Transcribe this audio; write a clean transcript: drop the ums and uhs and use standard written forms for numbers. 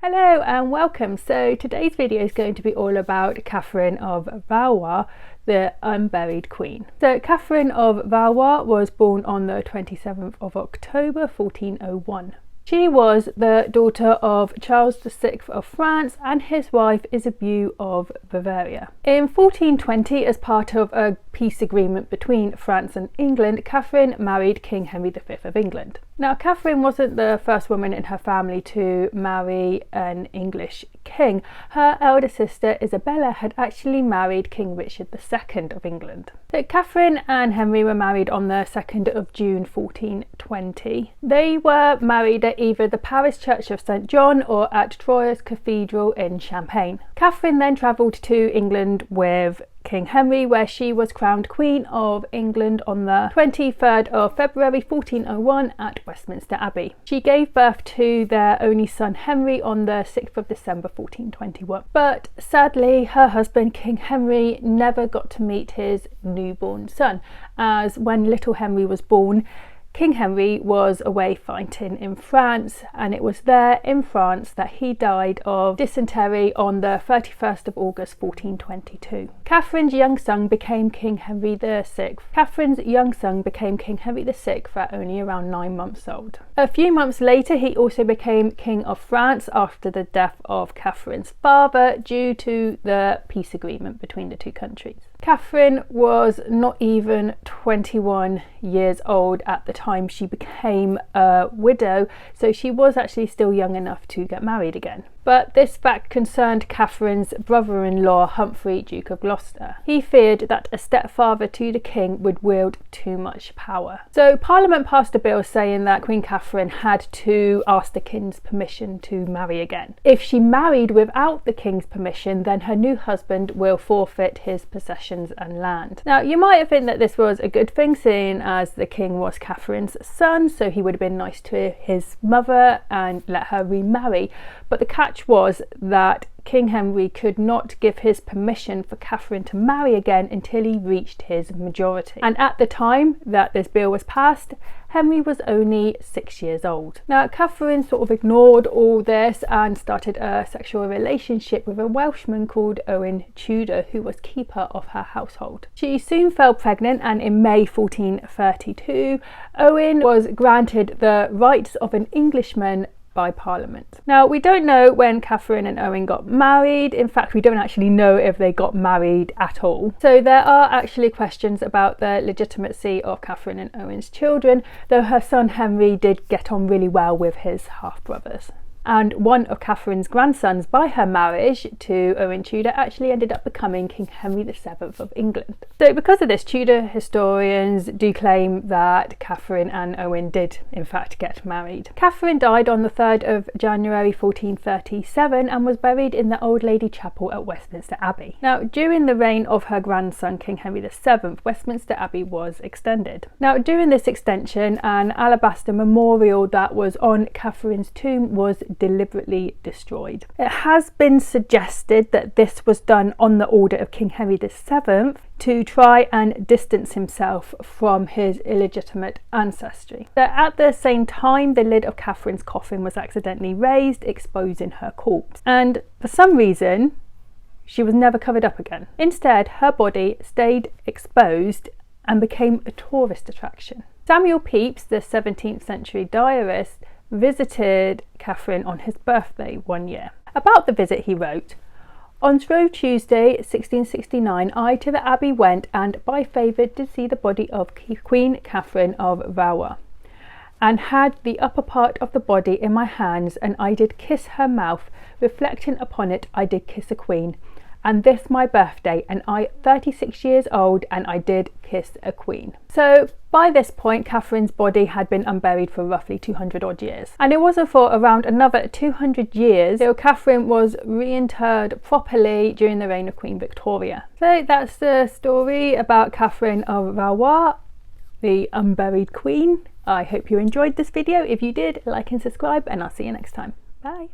Hello and welcome. So today's video is going to be all about Catherine of Valois, the unburied queen. So Catherine of Valois was born on the 27th of October 1401. She was the daughter of Charles VI of France and his wife Isabel of Bavaria. In 1420, as part of a peace agreement between France and England, Catherine married King Henry V of England. Now, Catherine wasn't the first woman in her family to marry an English king. Her elder sister Isabella had actually married King Richard II of England. So Catherine and Henry were married on the 2nd of June 1420. They were married at either the Paris Church of St John or at Troyes Cathedral in Champagne. Catherine then travelled to England with King Henry, where she was crowned Queen of England on the 23rd of February 1401 at Westminster Abbey. She gave birth to their only son Henry on the 6th of December 1421. But sadly, her husband King Henry never got to meet his newborn son, as when little Henry was born, King Henry was away fighting in France, and it was there in France that he died of dysentery on the 31st of August 1422. Catherine's young son became King Henry VI. Catherine's young son became King Henry VI at only around 9 months old. A few months later, he also became King of France after the death of Catherine's father due to the peace agreement between the two countries. Catherine was not even 21 years old at the time she became a widow, so she was actually still young enough to get married again. But this fact concerned Catherine's brother-in-law Humphrey, Duke of Gloucester. He feared that a stepfather to the king would wield too much power. So Parliament passed a bill saying that Queen Catherine had to ask the king's permission to marry again. If she married without the king's permission, then her new husband will forfeit his possessions and land. Now, you might think that this was a good thing, seeing as the king was Catherine's son, so he would have been nice to his mother and let her remarry. But the catch was that King Henry could not give his permission for Catherine to marry again until he reached his majority. And at the time that this bill was passed, Henry was only 6 years old. Now, Catherine sort of ignored all this and started a sexual relationship with a Welshman called Owen Tudor, who was keeper of her household. She soon fell pregnant, and in May 1432, Owen was granted the rights of an Englishman by Parliament. Now, we don't know when Catherine and Owen got married. In fact, we don't actually know if they got married at all. So there are actually questions about the legitimacy of Catherine and Owen's children, though her son Henry did get on really well with his half-brothers. And one of Catherine's grandsons by her marriage to Owen Tudor actually ended up becoming King Henry VII of England. So because of this, Tudor historians do claim that Catherine and Owen did in fact get married. Catherine died on the 3rd of January 1437 and was buried in the Old Lady Chapel at Westminster Abbey. Now, during the reign of her grandson King Henry VII, Westminster Abbey was extended. Now, during this extension, an alabaster memorial that was on Catherine's tomb was deliberately destroyed. It has been suggested that this was done on the order of King Henry VII to try and distance himself from his illegitimate ancestry. So at the same time, the lid of Catherine's coffin was accidentally raised, exposing her corpse. And for some reason, she was never covered up again. Instead, her body stayed exposed and became a tourist attraction. Samuel Pepys, the 17th century diarist, visited Catherine on his birthday one year. About the visit he wrote, "On Shrove Tuesday 1669 I to the Abbey went, and by favour did see the body of Queen Catherine of Valois, and had the upper part of the body in my hands, and I did kiss her mouth, reflecting upon it I did kiss a queen, and this my birthday, and I 36 years old, and I did kiss a queen." So by this point, Catherine's body had been unburied for roughly 200 odd years. And it wasn't for around another 200 years till Catherine was reinterred properly during the reign of Queen Victoria. So that's the story about Catherine of Valois, the unburied queen. I hope you enjoyed this video. If you did, like and subscribe, and I'll see you next time. Bye.